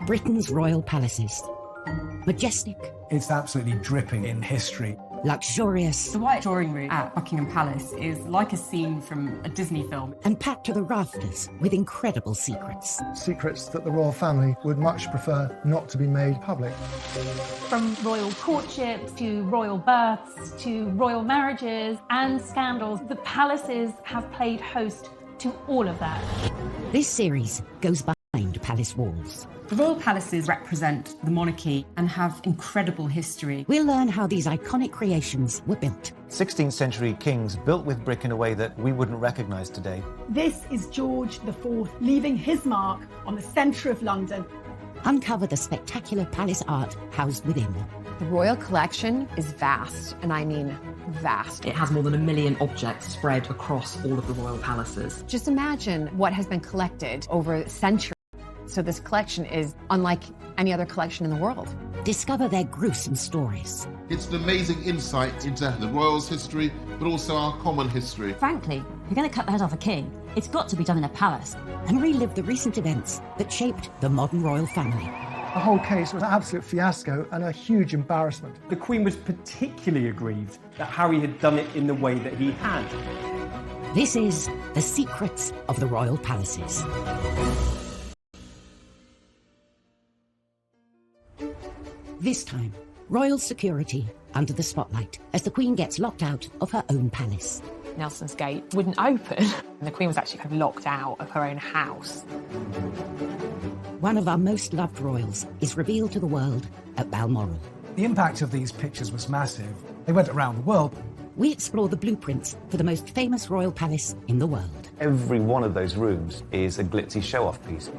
Britain's royal palaces. Majestic, It's absolutely dripping in history. luxurious, The White Drawing Room at Buckingham Palace is like a scene from a Disney film. and packed to the rafters with incredible secrets. Secrets that the royal family would much prefer not to be made public. From royal courtships to royal births to royal marriages and scandals, the palaces have played host to all of that. This series goes behind palace walls. The royal palaces represent the monarchy and have incredible history. We'll learn how these iconic creations were built. 16th century kings built with brick in a way that we wouldn't recognise today. This is George IV leaving his mark on the centre of London. Uncover the spectacular palace art housed within. The royal collection is vast, and I mean vast. It has more than 1 million objects spread across all of the royal palaces. Just imagine what has been collected over centuries. So this collection is unlike any other collection in the world. Discover their gruesome stories. It's an amazing insight into the royals' history, but also our common history. Frankly, if you're going to cut the head off a king, it's got to be done in a palace. And relive the recent events that shaped the modern royal family. The whole case was an absolute fiasco and a huge embarrassment. The Queen was particularly aggrieved that Harry had done it in the way that he had. This is The Secrets of the Royal Palaces. This time, royal security under the spotlight as the Queen gets locked out of her own palace. Nelson's Gate wouldn't open, and the Queen was actually kind of locked out of her own house. One of our most loved royals is revealed to the world at Balmoral. The impact of these pictures was massive. They went around the world. We explore the blueprints for the most famous royal palace in the world. Every one of those rooms is a glitzy show-off piece.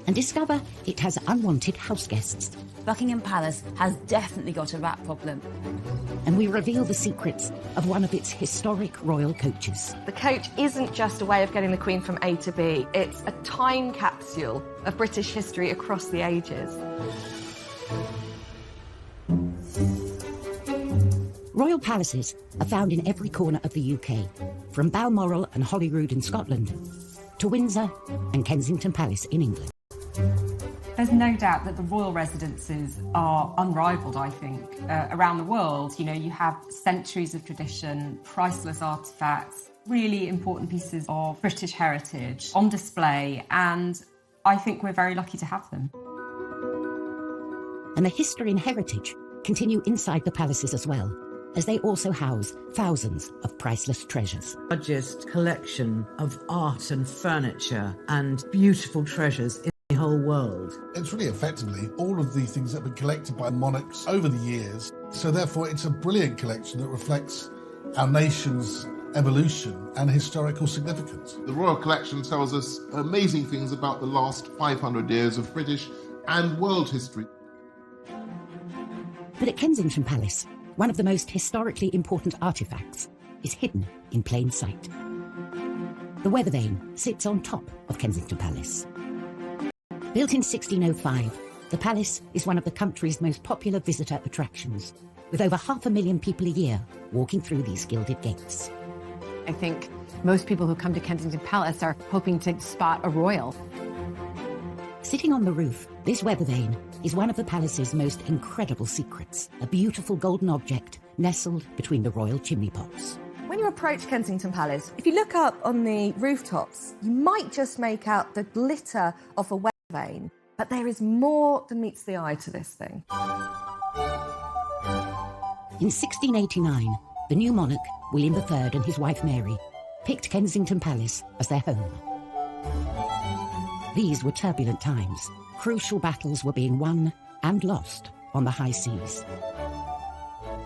And discover it has unwanted house guests. Buckingham Palace has definitely got a rat problem. And we reveal the secrets of one of its historic royal coaches. The coach isn't just a way of getting the Queen from A to B, it's a time capsule of British history across the ages. Royal palaces are found in every corner of the UK, from Balmoral and Holyrood in Scotland to Windsor and Kensington Palace in England. There's no doubt that the royal residences are unrivaled, I think, around the world. You know, you have centuries of tradition, priceless artefacts, really important pieces of British heritage on display, and I think we're very lucky to have them. And the history and heritage continue inside the palaces as well, as they also house thousands of priceless treasures. Largest collection of art and furniture and beautiful treasures in the whole world. It's really effectively all of the things that have been collected by monarchs over the years. So therefore it's a brilliant collection that reflects our nation's evolution and historical significance. The Royal Collection tells us amazing things about the last 500 years of British and world history. But at Kensington Palace, one of the most historically important artefacts is hidden in plain sight. The weather vane sits on top of Kensington Palace. Built in 1605, the palace is one of the country's most popular visitor attractions, with over 500,000 people a year walking through these gilded gates. I think most people who come to Kensington Palace are hoping to spot a royal. Sitting on the roof, this weather vane is one of the palace's most incredible secrets, a beautiful golden object nestled between the royal chimney pots. When you approach Kensington Palace, if you look up on the rooftops, you might just make out the glitter of a weather vane, but there is more than meets the eye to this thing. In 1689, the new monarch, William III, and his wife Mary, picked Kensington Palace as their home. These were turbulent times. Crucial battles were being won and lost on the high seas.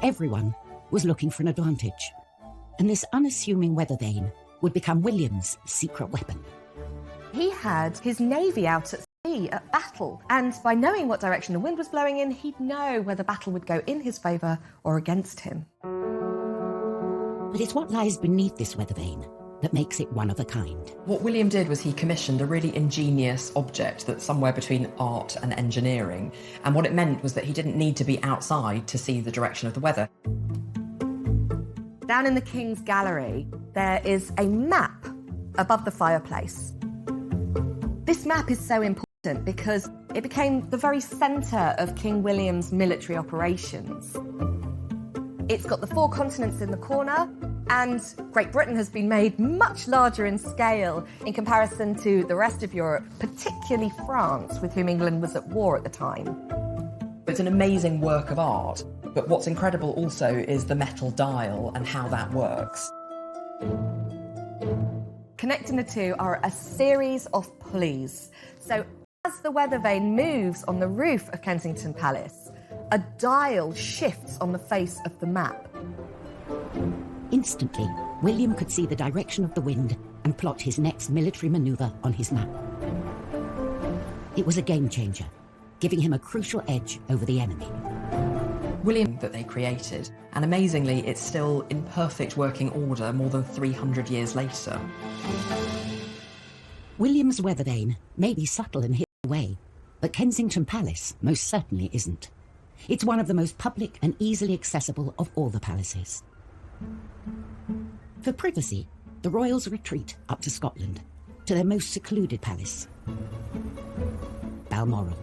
Everyone was looking for an advantage, and this unassuming weather vane would become William's secret weapon. He had his navy out at sea at battle, and by knowing what direction the wind was blowing in, he'd know whether battle would go in his favour or against him. But it's what lies beneath this weather vane that makes it one of a kind. What William did was he commissioned a really ingenious object that's somewhere between art and engineering. And what it meant was that he didn't need to be outside to see the direction of the weather. Down in the King's Gallery, there is a map above the fireplace. This map is so important because it became the very centre of King William's military operations. It's got the 4 continents in the corner, and Great Britain has been made much larger in scale in comparison to the rest of Europe, particularly France, with whom England was at war at the time. It's an amazing work of art, but what's incredible also is the metal dial and how that works. Connecting the two are a series of pulleys. So as the weather vane moves on the roof of Kensington Palace, a dial shifts on the face of the map. Instantly, William could see the direction of the wind and plot his next military manoeuvre on his map. It was a game changer, giving him a crucial edge over the enemy. William that they created, and amazingly it's still in perfect working order more than 300 years later. William's weather vane may be subtle and hidden away, but Kensington Palace most certainly isn't. It's one of the most public and easily accessible of all the palaces. For privacy, the royals retreat up to Scotland, to their most secluded palace, Balmoral.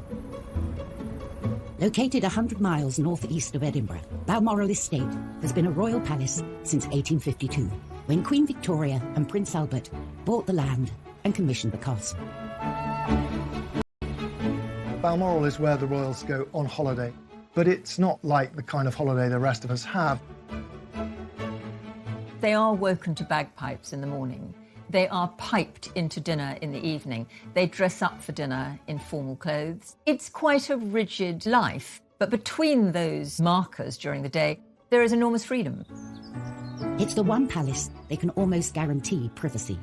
Located 100 miles northeast of Edinburgh, Balmoral Estate has been a royal palace since 1852, when Queen Victoria and Prince Albert bought the land and commissioned the castle. Balmoral is where the royals go on holiday, but it's not like the kind of holiday the rest of us have. They are woken to bagpipes in the morning. They are piped into dinner in the evening. They dress up for dinner in formal clothes. It's quite a rigid life, but between those markers during the day, there is enormous freedom. It's the one palace they can almost guarantee privacy,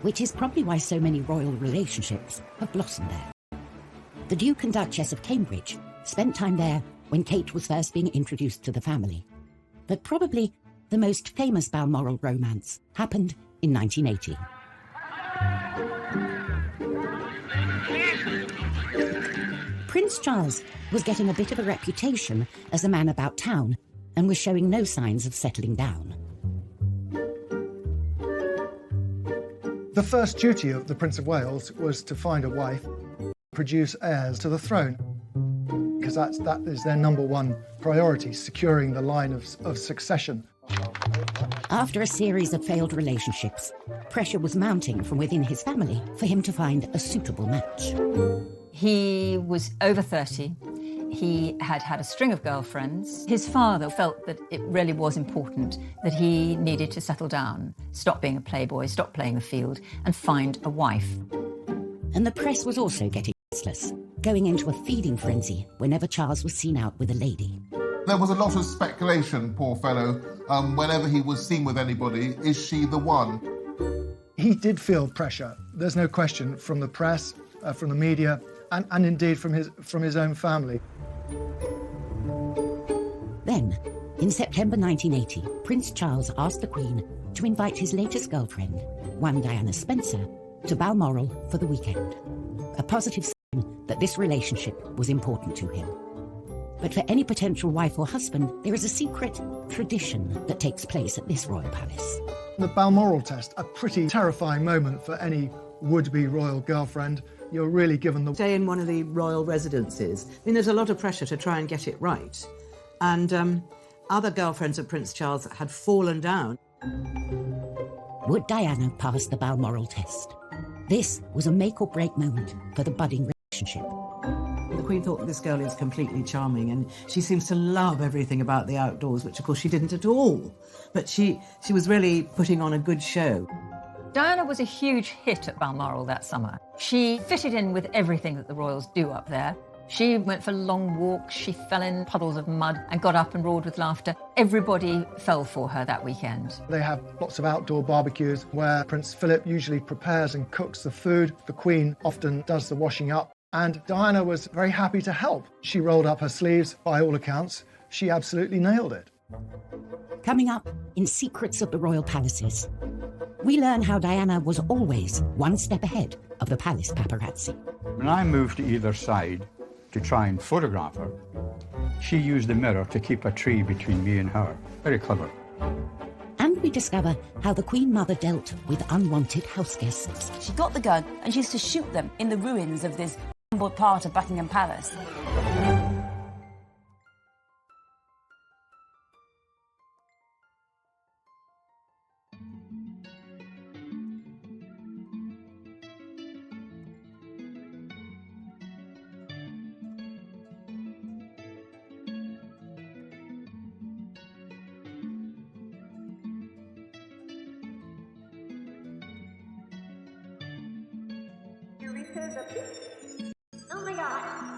which is probably why so many royal relationships have blossomed there. The Duke and Duchess of Cambridge spent time there when Kate was first being introduced to the family. But probably the most famous Balmoral romance happened in 1980. Prince Charles was getting a bit of a reputation as a man about town and was showing no signs of settling down. The first duty of the Prince of Wales was to find a wife, produce heirs to the throne, because that is their number one priority, securing the line of succession. After a series of failed relationships, pressure was mounting from within his family for him to find a suitable match. He was over 30. He had had a string of girlfriends. His father felt that it really was important that he needed to settle down, stop being a playboy, stop playing the field, and find a wife. And the press was also getting restless, going into a feeding frenzy whenever Charles was seen out with a lady. There was a lot of speculation, poor fellow, whenever he was seen with anybody, is she the one? He did feel pressure, there's no question, from the press, from the media, and indeed from his own family. Then, in September 1980, Prince Charles asked the Queen to invite his latest girlfriend, one Diana Spencer, to Balmoral for the weekend. A positive sign that this relationship was important to him. But for any potential wife or husband, there is a secret tradition that takes place at this royal palace. The Balmoral test, a pretty terrifying moment for any would-be royal girlfriend. You're really given the... Stay in one of the royal residences. I mean, there's a lot of pressure to try and get it right. And other girlfriends of Prince Charles had fallen down. Would Diana pass the Balmoral test? This was a make-or-break moment for the budding relationship. The Queen thought this girl is completely charming and she seems to love everything about the outdoors, which of course she didn't at all. But she was really putting on a good show. Diana was a huge hit at Balmoral that summer. She fitted in with everything that the royals do up there. She went for long walks, she fell in puddles of mud and got up and roared with laughter. Everybody fell for her that weekend. They have lots of outdoor barbecues where Prince Philip usually prepares and cooks the food. The Queen often does the washing up. And Diana was very happy to help. She rolled up her sleeves, by all accounts. She absolutely nailed it. Coming up in Secrets of the Royal Palaces, we learn how Diana was always one step ahead of the palace paparazzi. When I moved to either side to try and photograph her, she used the mirror to keep a tree between me and her. Very clever. And we discover how the Queen Mother dealt with unwanted house guests. She got the gun and she used to shoot them in the ruins of this assembled part of Buckingham Palace. Oh my god.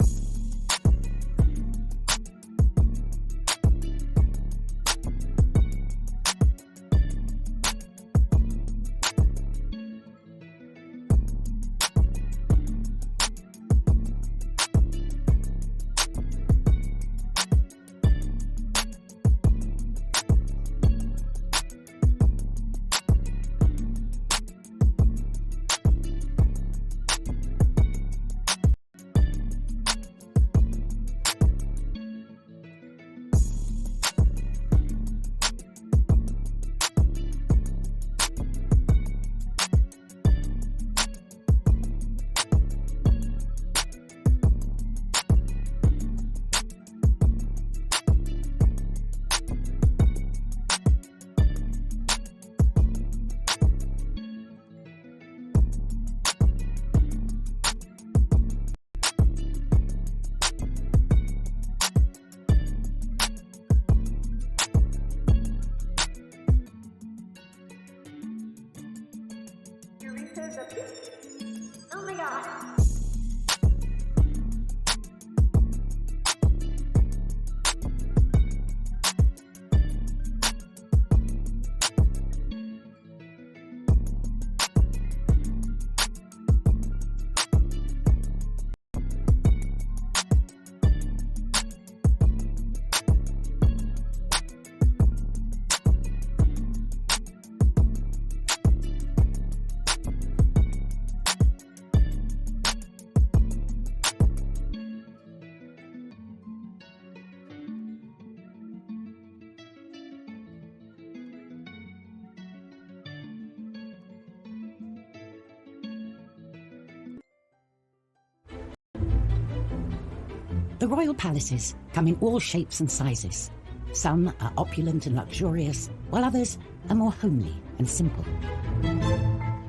Oh my god. The royal palaces come in all shapes and sizes. Some are opulent and luxurious, while others are more homely and simple.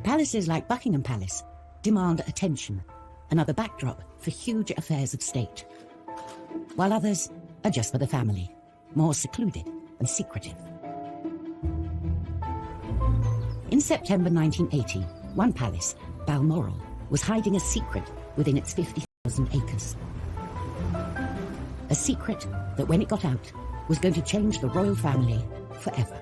Palaces like Buckingham Palace demand attention, another backdrop for huge affairs of state, while others are just for the family, more secluded and secretive. In September 1980, one palace, Balmoral, was hiding a secret within its 50,000 acres. A secret that, when it got out, was going to change the royal family forever.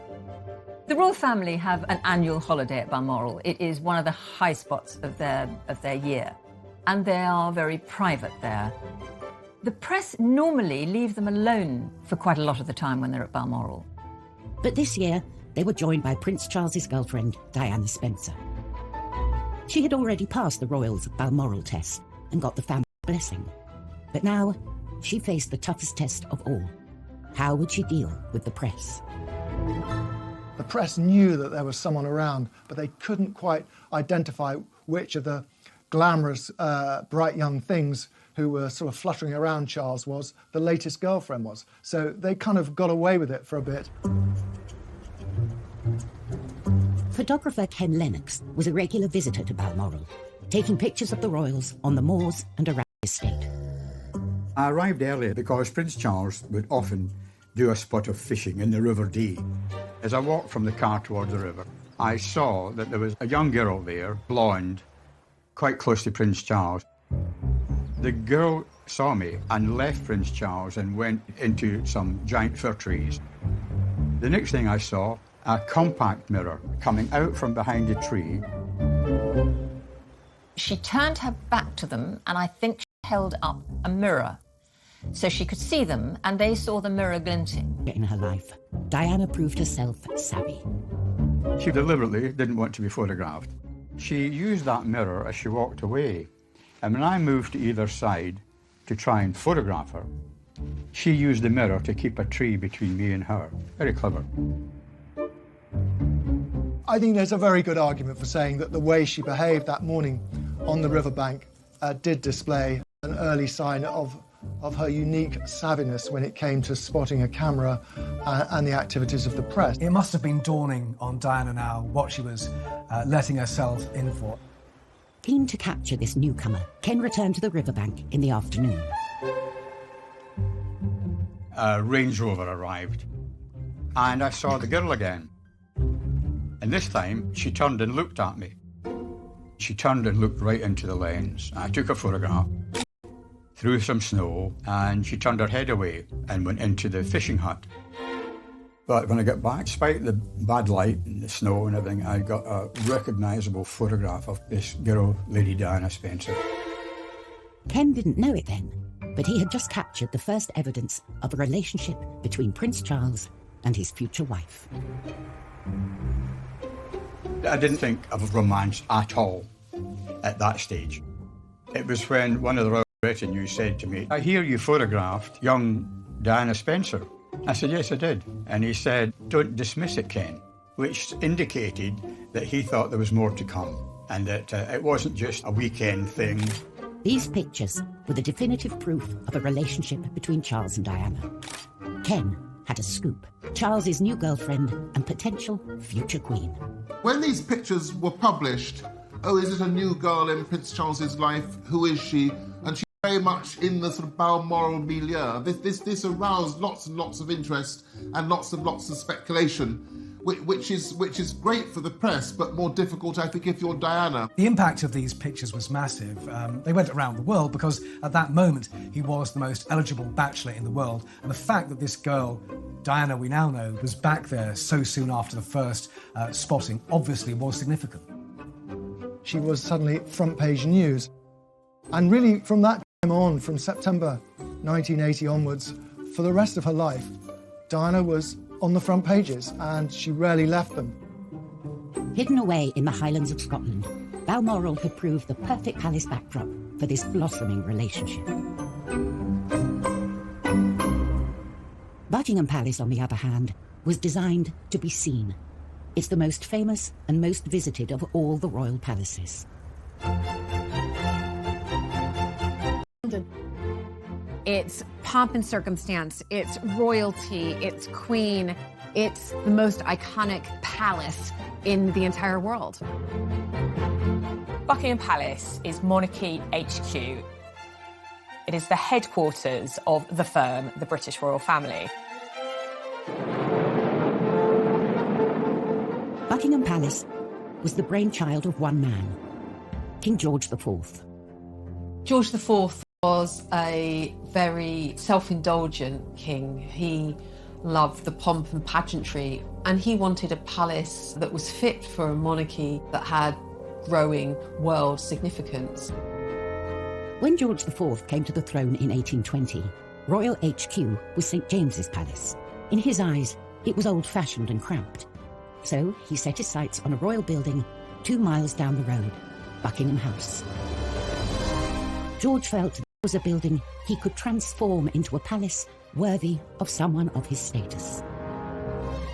The royal family have an annual holiday at Balmoral. It is one of the high spots of their year, and they are very private there. The press normally leave them alone for quite a lot of the time when they're at Balmoral. But this year, they were joined by Prince Charles's girlfriend, Diana Spencer. She had already passed the royals' Balmoral test and got the family blessing. But now, she faced the toughest test of all. How would she deal with the press? The press knew that there was someone around, but they couldn't quite identify which of the glamorous, bright young things who were sort of fluttering around Charles was the latest girlfriend was. So they kind of got away with it for a bit. Photographer Ken Lennox was a regular visitor to Balmoral, taking pictures of the royals on the moors and around the estate. I arrived early because Prince Charles would often do a spot of fishing in the River Dee. As I walked from the car towards the river, I saw that there was a young girl there, blonde, quite close to Prince Charles. The girl saw me and left Prince Charles and went into some giant fir trees. The next thing I saw, a compact mirror coming out from behind a tree. She turned her back to them, and I think she held up a mirror so she could see them, and they saw the mirror glinting. In her life, Diana proved herself savvy. She deliberately didn't want to be photographed. She used that mirror as she walked away, and when I moved to either side to try and photograph her, she used the mirror to keep a tree between me and her. Very clever. I think there's a very good argument for saying that the way she behaved that morning on the riverbank did display an early sign of her unique savviness when it came to spotting a camera and the activities of the press. It must have been dawning on Diana now what she was letting herself in for. Keen to capture this newcomer, Ken returned to the riverbank in the afternoon. A Range Rover arrived, and I saw the girl again. And this time, she turned and looked at me. She turned and looked right into the lens. I took a photograph, through some snow, and she turned her head away and went into the fishing hut. But when I got back, despite the bad light and the snow and everything, I got a recognisable photograph of this girl, Lady Diana Spencer. Ken didn't know it then, but he had just captured the first evidence of a relationship between Prince Charles and his future wife. I didn't think of romance at all at that stage. It was when one of the royal retinue said to me, "I hear you photographed young Diana Spencer." I said, "Yes, I did." And he said, "Don't dismiss it, Ken," which indicated that he thought there was more to come and that it wasn't just a weekend thing. These pictures were the definitive proof of a relationship between Charles and Diana. Ken had a scoop. Charles's new girlfriend and potential future queen. When these pictures were published, oh, is it a new girl in Prince Charles's life? Who is she? And she's very much in the sort of Balmoral milieu. This aroused lots and lots of interest and lots of speculation, which is great for the press, but more difficult, I think, if you're Diana. The impact of these pictures was massive. They went around the world because at that moment he was the most eligible bachelor in the world. And the fact that this girl, Diana, we now know, was back there so soon after the first spotting obviously was significant. She was suddenly front page news. And really from that time on, from September 1980 onwards, for the rest of her life, Diana was on the front pages, and she rarely left them. Hidden away in the Highlands of Scotland, Balmoral had proved the perfect palace backdrop for this blossoming relationship. Buckingham Palace, on the other hand, was designed to be seen. It's the most famous and most visited of all the royal palaces. It's pomp and circumstance, it's royalty, it's queen, it's the most iconic palace in the entire world. Buckingham Palace is Monarchy HQ. It is the headquarters of the firm, the British royal family. Buckingham Palace was the brainchild of one man, King George IV. George IV was a very self-indulgent king. He loved the pomp and pageantry, and he wanted a palace that was fit for a monarchy that had growing world significance. When George IV came to the throne in 1820, Royal HQ was St. James's Palace. In his eyes, it was old-fashioned and cramped. So he set his sights on a royal building 2 miles down the road, Buckingham House. George felt it was a building he could transform into a palace worthy of someone of his status.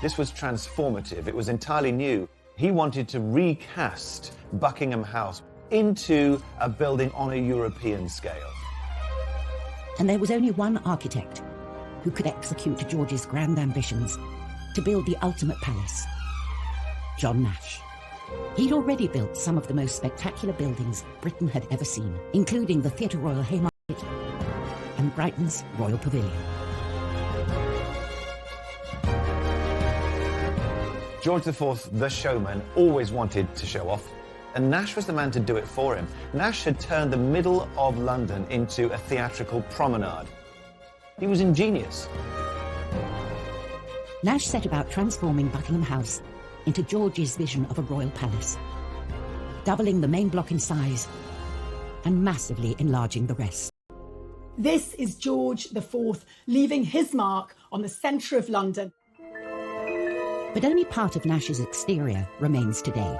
This was transformative. It was entirely new. He wanted to recast Buckingham House into a building on a European scale. And there was only one architect who could execute George's grand ambitions to build the ultimate palace: John Nash. He'd already built some of the most spectacular buildings Britain had ever seen, including the Theatre Royal Haymarket and Brighton's Royal Pavilion. George IV, the showman, always wanted to show off, and Nash was the man to do it for him. Nash had turned the middle of London into a theatrical promenade. He was ingenious. Nash set about transforming Buckingham House into George's vision of a royal palace, doubling the main block in size and massively enlarging the rest. This is George IV leaving his mark on the centre of London. But only part of Nash's exterior remains today,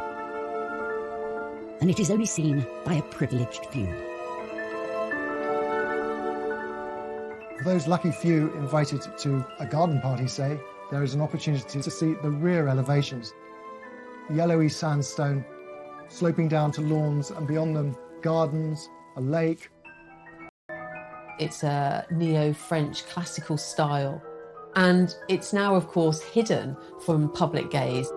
and it is only seen by a privileged few. For those lucky few invited to a garden party, say, there is an opportunity to see the rear elevations. Yellowy sandstone, sloping down to lawns, and beyond them, gardens, a lake. It's a neo-French classical style. And it's now, of course, hidden from public gaze.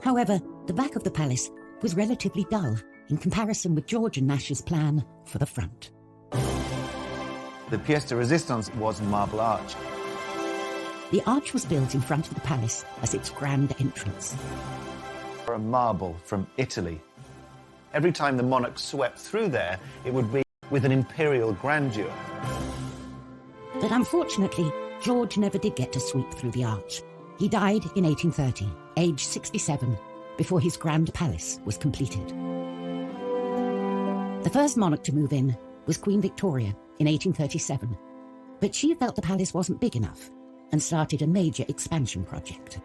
However, the back of the palace was relatively dull in comparison with George and Nash's plan for the front. The pièce de résistance was Marble Arch. The arch was built in front of the palace as its grand entrance. A marble from Italy. Every time the monarch swept through there, it would be with an imperial grandeur. But unfortunately, George never did get to sweep through the arch. He died in 1830, aged 67, before his grand palace was completed. The first monarch to move in was Queen Victoria in 1837, but she felt the palace wasn't big enough and started a major expansion project.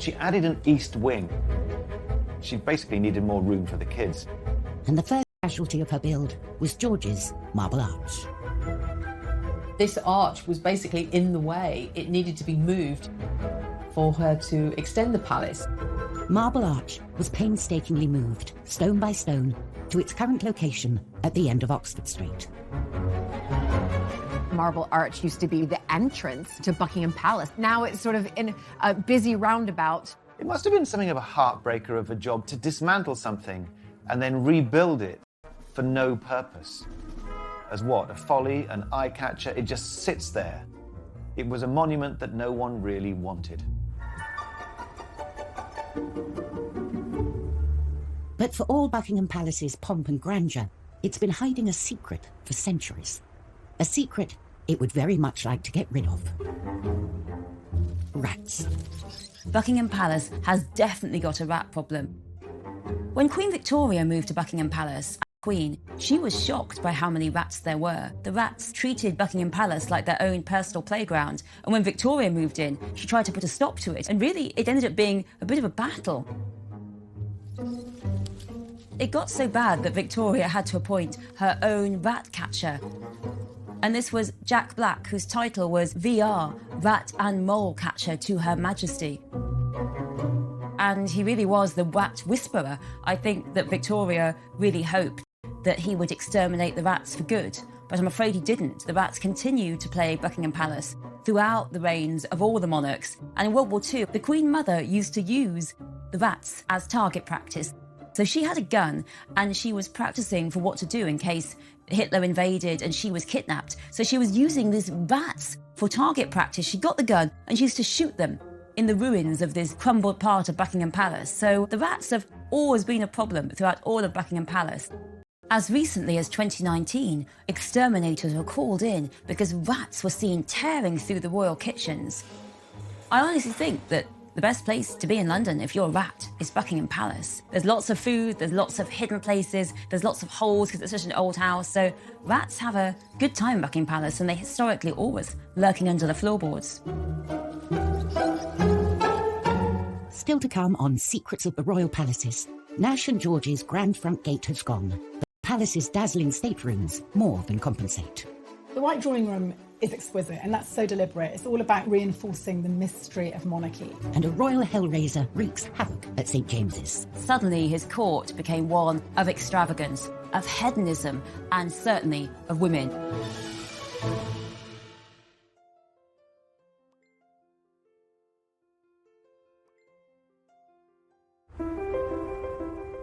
She added an east wing. She basically needed more room for the kids. And the first casualty of her build was George's Marble Arch. This arch was basically in the way. It needed to be moved for her to extend the palace. Marble Arch was painstakingly moved, stone by stone, to its current location at the end of Oxford Street. Marble Arch used to be the entrance to Buckingham Palace. Now it's sort of in a busy roundabout. It must have been something of a heartbreaker of a job to dismantle something and then rebuild it for no purpose. As what? A folly, an eye-catcher? It just sits there. It was a monument that no one really wanted. But for all Buckingham Palace's pomp and grandeur, it's been hiding a secret for centuries. A secret it would very much like to get rid of. Rats. Buckingham Palace has definitely got a rat problem. When Queen Victoria moved to Buckingham Palace, Queen, she was shocked by how many rats there were. The rats treated Buckingham Palace like their own personal playground, and when Victoria moved in, she tried to put a stop to it, and really it ended up being a bit of a battle. It got so bad that Victoria had to appoint her own rat catcher. And this was Jack Black, whose title was VR, Rat and Mole Catcher to Her Majesty. And he really was the rat whisperer. I think that Victoria really hoped that he would exterminate the rats for good, but I'm afraid he didn't. The rats continued to plague Buckingham Palace throughout the reigns of all the monarchs. And in World War II, the Queen Mother used to use the rats as target practice. So she had a gun and she was practicing for what to do in case Hitler invaded and she was kidnapped. So she was using these rats for target practice. She got the gun and she used to shoot them in the ruins of this crumbled part of Buckingham Palace. So the rats have always been a problem throughout all of Buckingham Palace. As recently as 2019, exterminators were called in because rats were seen tearing through the royal kitchens. I honestly think that the best place to be in London if you're a rat is Buckingham Palace. There's lots of food, there's lots of hidden places, there's lots of holes because it's such an old house. So rats have a good time in Buckingham Palace and they historically always lurking under the floorboards. Still to come on Secrets of the Royal Palaces, Nash and George's grand front gate has gone. The palace's dazzling staterooms more than compensate. The White Drawing Room is exquisite, and that's so deliberate. It's all about reinforcing the mystery of monarchy. And a royal hellraiser wreaks havoc at St. James's. Suddenly his court became one of extravagance, of hedonism, and certainly of women.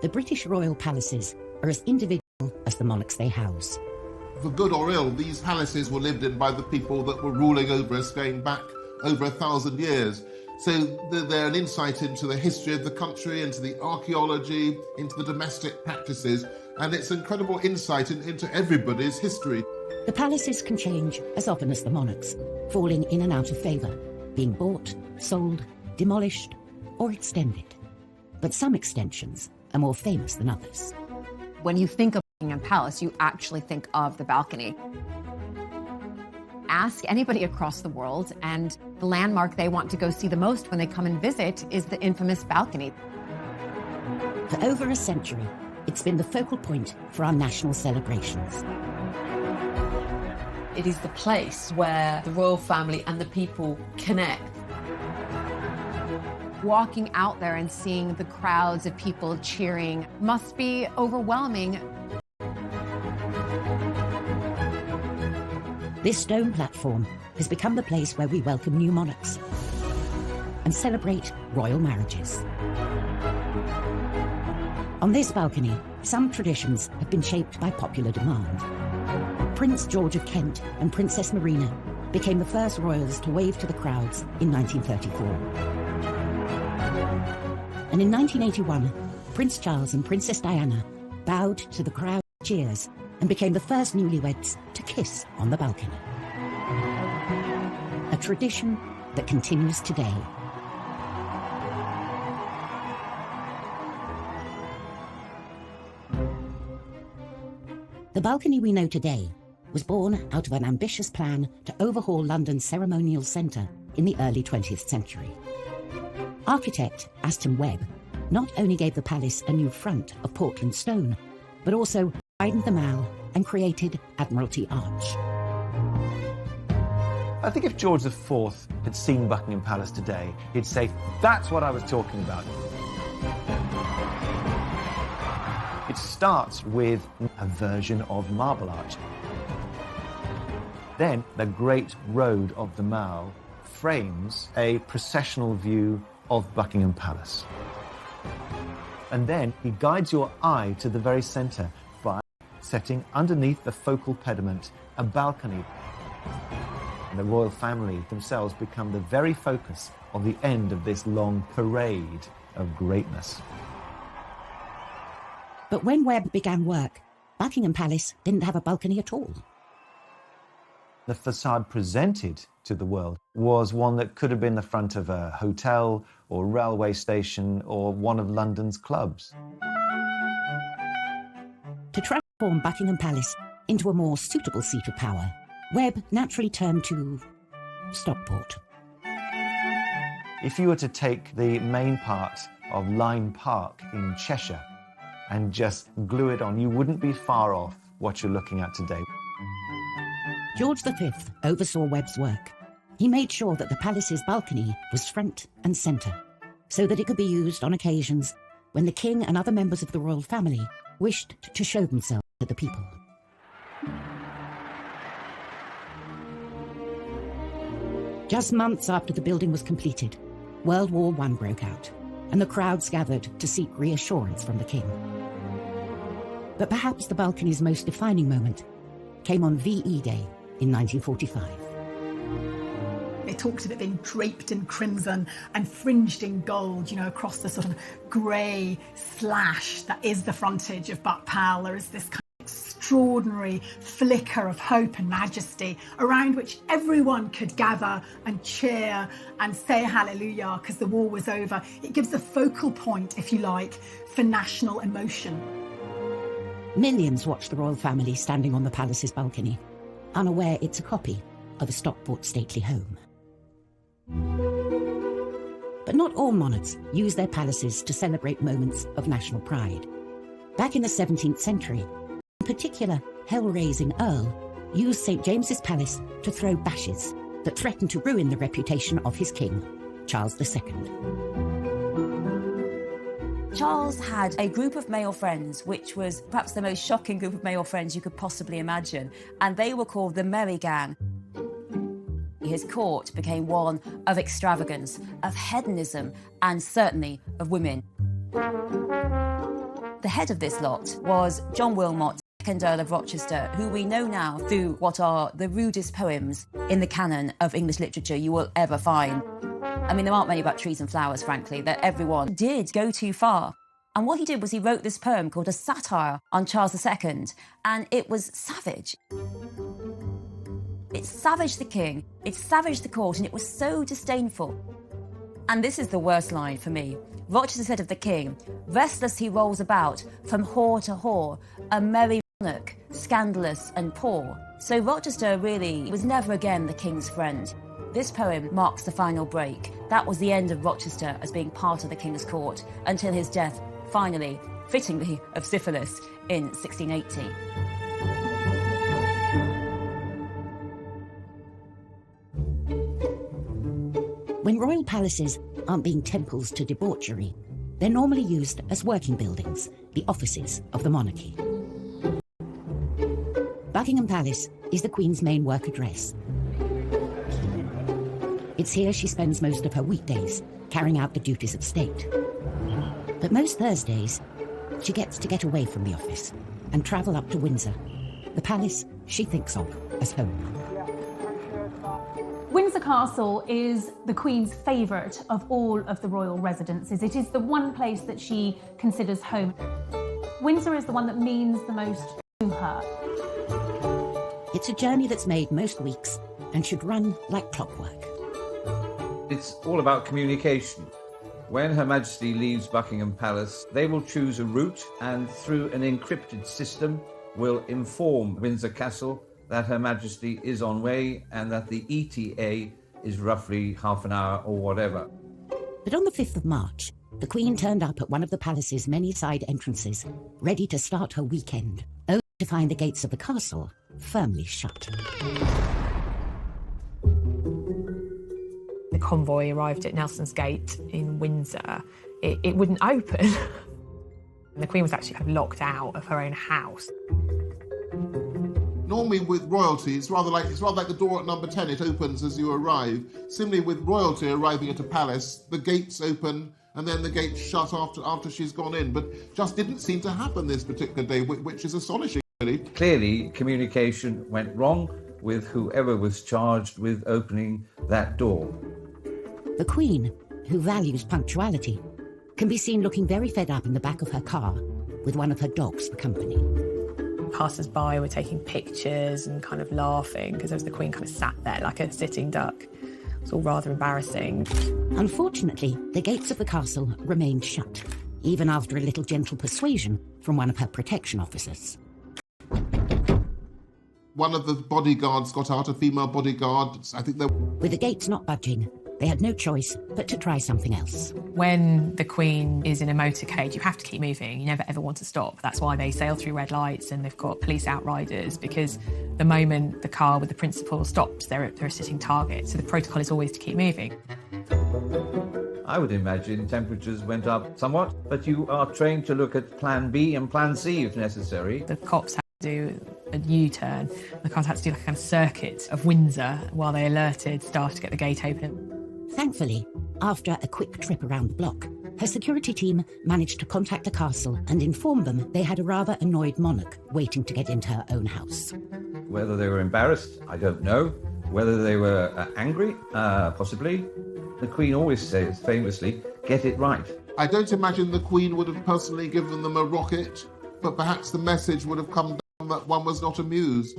The British royal palaces are as individual as the monarchs they house. For good or ill, these palaces were lived in by the people that were ruling over us going back over 1,000 years. So they're an insight into the history of the country, into the archaeology, into the domestic practices, and it's incredible insight into everybody's history. The palaces can change as often as the monarchs, falling in and out of favour, being bought, sold, demolished, or extended. But some extensions are more famous than others. When you think of Buckingham Palace, you actually think of the balcony. Ask anybody across the world, and the landmark they want to go see the most when they come and visit is the infamous balcony. For over a century, it's been the focal point for our national celebrations. It is the place where the royal family and the people connect. Walking out there and seeing the crowds of people cheering must be overwhelming. This stone platform has become the place where we welcome new monarchs and celebrate royal marriages. On this balcony, some traditions have been shaped by popular demand. Prince George of Kent and Princess Marina became the first royals to wave to the crowds in 1934. And in 1981, Prince Charles and Princess Diana bowed to the crowd cheers and became the first newlyweds to kiss on the balcony. A tradition that continues today. The balcony we know today was born out of an ambitious plan to overhaul London's ceremonial centre in the early 20th century. Architect Aston Webb not only gave the palace a new front of Portland stone, but also widened the Mall and created Admiralty Arch. I think if George IV had seen Buckingham Palace today, he'd say, "That's what I was talking about." It starts with a version of Marble Arch. Then the Great Road of the Mall frames a processional view of Buckingham Palace. And then he guides your eye to the very centre by setting underneath the focal pediment a balcony. And the royal family themselves become the very focus of the end of this long parade of greatness. But when Webb began work, Buckingham Palace didn't have a balcony at all. The facade presented to the world was one that could have been the front of a hotel or railway station or one of London's clubs. To transform Buckingham Palace into a more suitable seat of power, Webb naturally turned to Stockport. If you were to take the main part of Lyme Park in Cheshire and just glue it on, you wouldn't be far off what you're looking at today. George V oversaw Webb's work. He made sure that the palace's balcony was front and centre, so that it could be used on occasions when the king and other members of the royal family wished to show themselves to the people. Just months after the building was completed, World War I broke out, and the crowds gathered to seek reassurance from the king. But perhaps the balcony's most defining moment came on VE Day in 1945. They talked of it being draped in crimson and fringed in gold, across the sort of grey slash that is the frontage of Buck Pal. There is this kind of extraordinary flicker of hope and majesty around which everyone could gather and cheer and say hallelujah because the war was over. It gives a focal point, if you like, for national emotion. Millions watch the royal family standing on the palace's balcony, unaware it's a copy of a Stockport stately home. But not all monarchs use their palaces to celebrate moments of national pride. Back in the 17th century, in particular, hell-raising Earl used St. James's Palace to throw bashes that threatened to ruin the reputation of his king, Charles II. Charles had a group of male friends, which was perhaps the most shocking group of male friends you could possibly imagine, and they were called the Merry Gang. His court became one of extravagance, of hedonism, and certainly of women. The head of this lot was John Wilmot, 2nd Earl of Rochester, who we know now through what are the rudest poems in the canon of English literature you will ever find. I mean, there aren't many about trees and flowers, frankly, that everyone did go too far. And what he did was he wrote this poem called A Satire on Charles II, and it was savage. It savaged the king, it savaged the court, and it was so disdainful. And this is the worst line for me. Rochester said of the king, "Restless he rolls about, from whore to whore, a merry monarch, scandalous and poor." So Rochester really was never again the king's friend. This poem marks the final break. That was the end of Rochester as being part of the king's court until his death, finally, fittingly, of syphilis in 1680. When royal palaces aren't being temples to debauchery, they're normally used as working buildings, the offices of the monarchy. Buckingham Palace is the Queen's main work address. It's here she spends most of her weekdays, carrying out the duties of state. But most Thursdays, she gets to get away from the office and travel up to Windsor, the palace she thinks of as home. Windsor Castle is the Queen's favourite of all of the royal residences. It is the one place that she considers home. Windsor is the one that means the most to her. It's a journey that's made most weeks and should run like clockwork. It's all about communication. When Her Majesty leaves Buckingham Palace, they will choose a route and through an encrypted system will inform Windsor Castle that Her Majesty is on way and that the ETA is roughly half an hour or whatever. But on the 5th of March, the Queen turned up at one of the palace's many side entrances, ready to start her weekend, only to find the gates of the castle firmly shut. The convoy arrived at Nelson's Gate in Windsor. It wouldn't open. And the Queen was actually kind of locked out of her own house. Normally with royalty, it's rather like the door at number 10, it opens as you arrive. Similarly with royalty arriving at a palace, the gates open and then the gates shut after she's gone in. But just didn't seem to happen this particular day, which is astonishing, really. Clearly, communication went wrong with whoever was charged with opening that door. The Queen, who values punctuality, can be seen looking very fed up in the back of her car with one of her dogs for company. Passers-by were taking pictures and kind of laughing because there was the Queen kind of sat there like a sitting duck. It's all rather embarrassing. Unfortunately, the gates of the castle remained shut, even after a little gentle persuasion from one of her protection officers. One of the bodyguards got out, a female bodyguard. I think they... With the gates not budging, they had no choice but to try something else. When the Queen is in a motorcade, you have to keep moving. You never ever want to stop. That's why they sail through red lights and they've got police outriders, because the moment the car with the principal stops, they're a sitting target. So the protocol is always to keep moving. I would imagine temperatures went up somewhat, but you are trained to look at Plan B and Plan C if necessary. The cops had to do a U-turn. The cars had to do like a kind of circuit of Windsor while they alerted staff to get the gate open. Thankfully, after a quick trip around the block, her security team managed to contact the castle and inform them they had a rather annoyed monarch waiting to get into her own house. Whether they were embarrassed, I don't know. Whether they were angry, possibly. The Queen always says, famously, get it right. I don't imagine the Queen would have personally given them a rocket, but perhaps the message would have come down that one was not amused.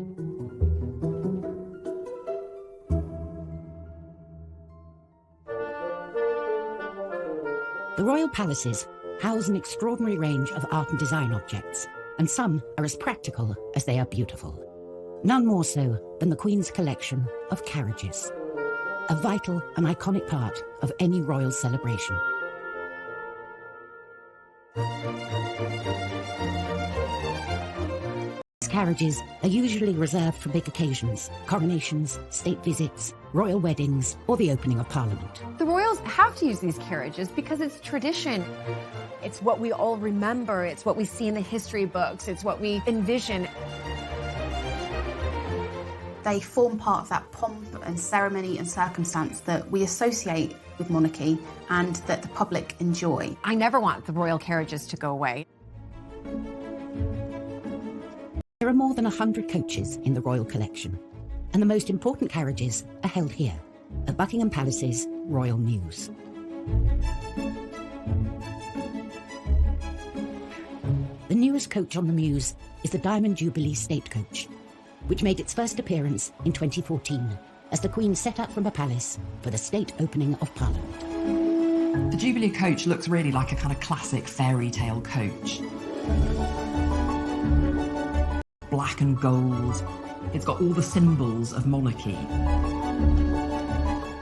The royal palaces house an extraordinary range of art and design objects, and some are as practical as they are beautiful. None more so than the Queen's collection of carriages, a vital and iconic part of any royal celebration. These carriages are usually reserved for big occasions, coronations, state visits, royal weddings, or the opening of Parliament. The royals have to use these carriages because it's tradition. It's what we all remember. It's what we see in the history books. It's what we envision. They form part of that pomp and ceremony and circumstance that we associate with monarchy and that the public enjoy. I never want the royal carriages to go away. There are more than 100 coaches in the royal collection, and the most important carriages are held here, at Buckingham Palace's Royal Mews. The newest coach on the Mews is the Diamond Jubilee State Coach, which made its first appearance in 2014 as the Queen set out from her palace for the state opening of Parliament. The Jubilee coach looks really like a kind of classic fairy tale coach. Black and gold. It's got all the symbols of monarchy.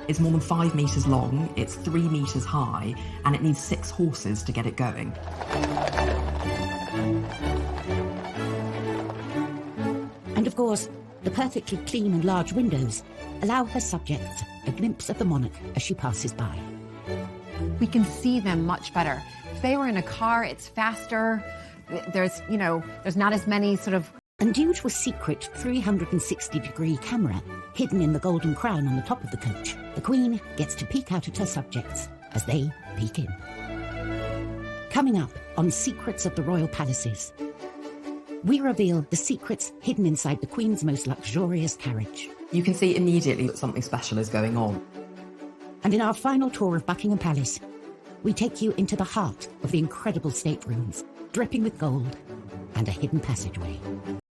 It's more than 5 metres long, it's 3 metres high, and it needs 6 horses to get it going. And of course, the perfectly clean and large windows allow her subjects a glimpse of the monarch as she passes by. We can see them much better. If they were in a car, it's faster. There's not as many sort of And due to a secret 360-degree camera hidden in the golden crown on the top of the coach, the Queen gets to peek out at her subjects as they peek in. Coming up on Secrets of the Royal Palaces, we reveal the secrets hidden inside the Queen's most luxurious carriage. You can see immediately that something special is going on. And in our final tour of Buckingham Palace, we take you into the heart of the incredible staterooms, dripping with gold, and a hidden passageway.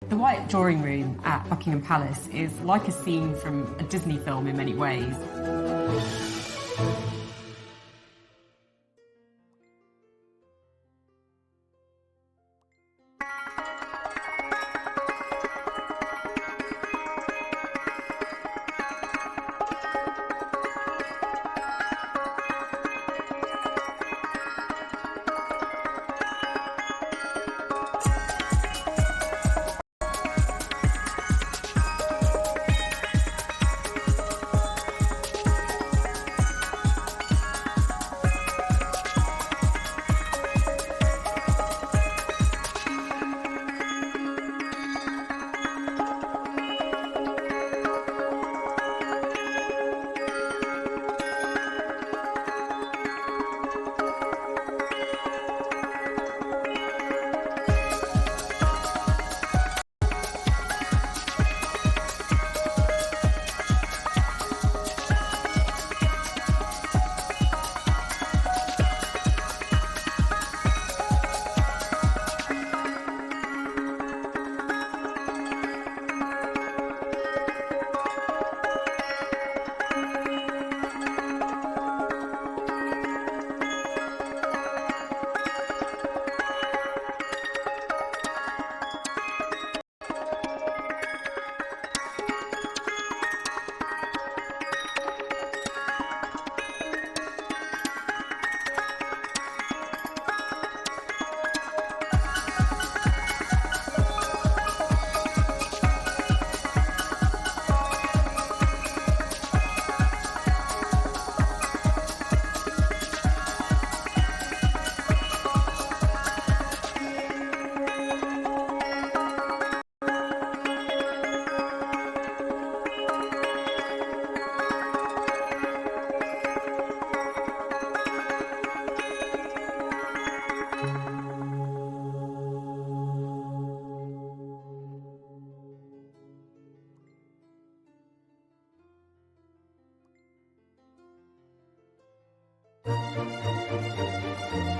The White Drawing Room at Buckingham Palace is like a scene from a Disney film in many ways.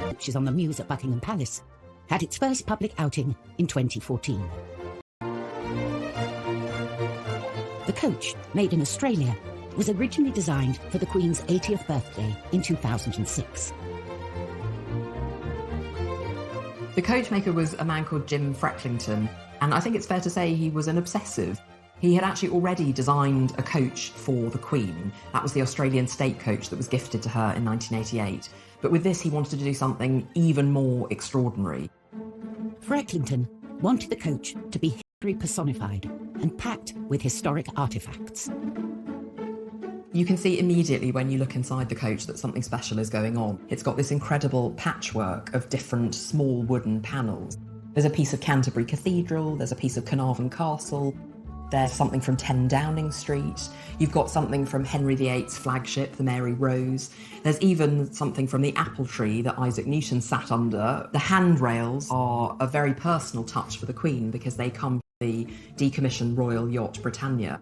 Which is on the Mews at Buckingham Palace, had its first public outing in 2014. The coach, made in Australia, was originally designed for the Queen's 80th birthday in 2006. The coachmaker was a man called Jim Frecklington, and I think it's fair to say he was an obsessive. He had actually already designed a coach for the Queen. That was the Australian state coach that was gifted to her in 1988. But with this, he wanted to do something even more extraordinary. Frecklington wanted the coach to be history personified and packed with historic artefacts. You can see immediately when you look inside the coach that something special is going on. It's got this incredible patchwork of different small wooden panels. There's a piece of Canterbury Cathedral, there's a piece of Carnarvon Castle, there's something from 10 Downing Street, you've got something from Henry VIII's flagship, the Mary Rose, there's even something from the apple tree that Isaac Newton sat under. The handrails are a very personal touch for the Queen because they come from the decommissioned royal yacht Britannia.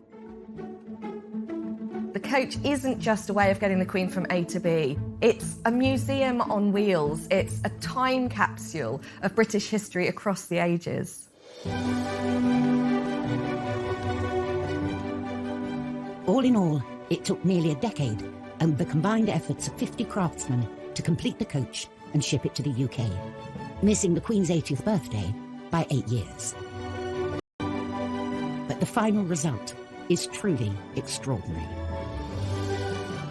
The coach isn't just a way of getting the Queen from A to B. It's a museum on wheels. It's a time capsule of British history across the ages. All in all, it took nearly a decade and the combined efforts of 50 craftsmen to complete the coach and ship it to the UK, missing the Queen's 80th birthday by 8 years. But the final result is truly extraordinary.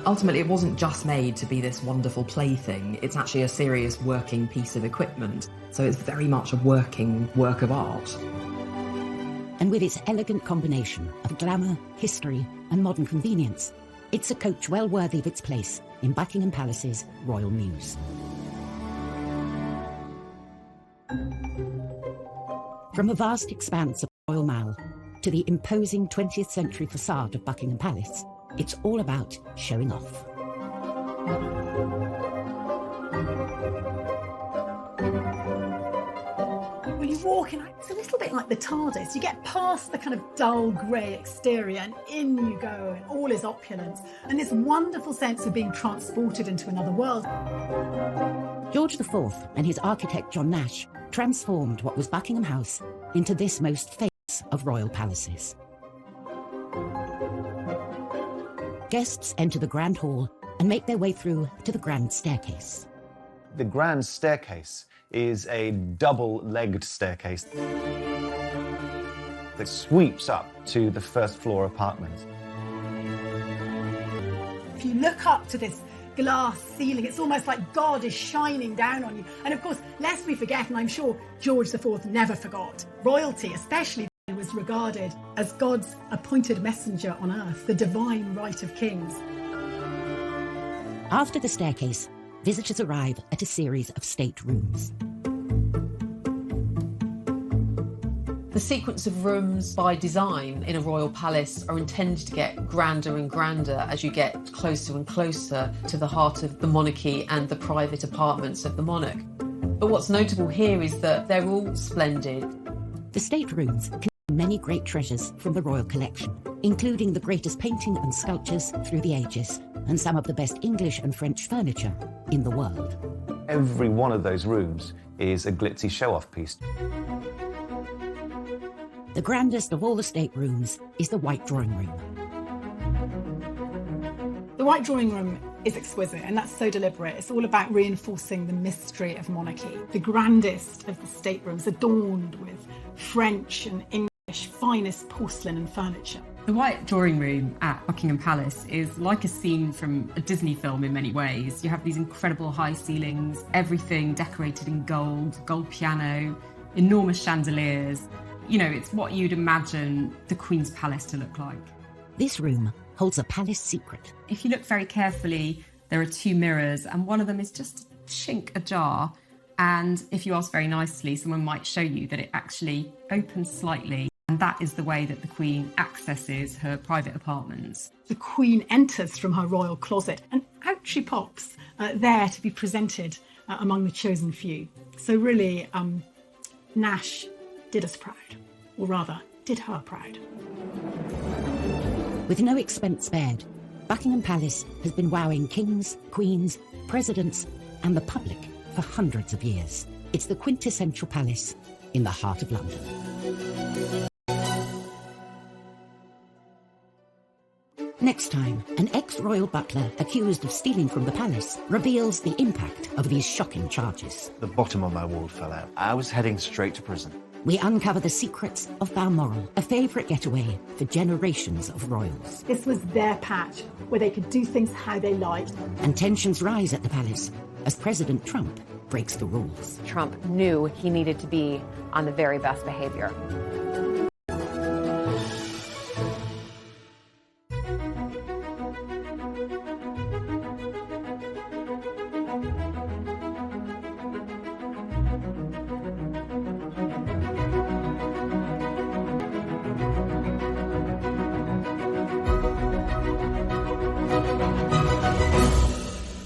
Ultimately, it wasn't just made to be this wonderful plaything. It's actually a serious working piece of equipment. So it's very much a working work of art. And with its elegant combination of glamour, history, and modern convenience, it's a coach well worthy of its place in Buckingham Palace's Royal Mews. From a vast expanse of Royal Mall to the imposing 20th century facade of Buckingham Palace, it's all about showing off. Well, you walk in, it's a little bit like the TARDIS. You get past the kind of dull grey exterior and in you go, and all is opulence. And this wonderful sense of being transported into another world. George IV and his architect John Nash transformed what was Buckingham House into this most famous of royal palaces. Guests enter the Grand Hall and make their way through to the Grand Staircase. The Grand Staircase is a double-legged staircase that sweeps up to the first floor apartments. If you look up to this glass ceiling, it's almost like God is shining down on you. And of course, lest we forget, and I'm sure George IV never forgot, royalty, especially, was regarded as God's appointed messenger on earth, the divine right of kings. After the staircase, visitors arrive at a series of state rooms. The sequence of rooms by design in a royal palace are intended to get grander and grander as you get closer and closer to the heart of the monarchy and the private apartments of the monarch. But what's notable here is that they're all splendid. The state rooms contain many great treasures from the royal collection, including the greatest painting and sculptures through the ages, and some of the best English and French furniture in the world. Every one of those rooms is a glitzy show-off piece. The grandest of all the state rooms is the White Drawing Room. The White Drawing Room is exquisite, and that's so deliberate. It's all about reinforcing the mystery of monarchy. The grandest of the staterooms, adorned with French and English finest porcelain and furniture. The White Drawing Room at Buckingham Palace is like a scene from a Disney film in many ways. You have these incredible high ceilings, everything decorated in gold, gold piano, enormous chandeliers. You know, it's what you'd imagine the Queen's Palace to look like. This room holds a palace secret. If you look very carefully, there are two mirrors, and one of them is just a chink ajar. And if you ask very nicely, someone might show you that it actually opens slightly. And that is the way that the Queen accesses her private apartments. The Queen enters from her royal closet, and out she pops, there to be presented among the chosen few. So really, Nash did us proud, or rather, did her proud. With no expense spared, Buckingham Palace has been wowing kings, queens, presidents, and the public for hundreds of years. It's the quintessential palace in the heart of London. Next time, an ex-royal butler accused of stealing from the palace reveals the impact of these shocking charges. The bottom of my wall fell out. I was heading straight to prison. We uncover the secrets of Balmoral, a favourite getaway for generations of royals. This was their patch, where they could do things how they liked. And tensions rise at the palace as President Trump breaks the rules. Trump knew he needed to be on the very best behavior.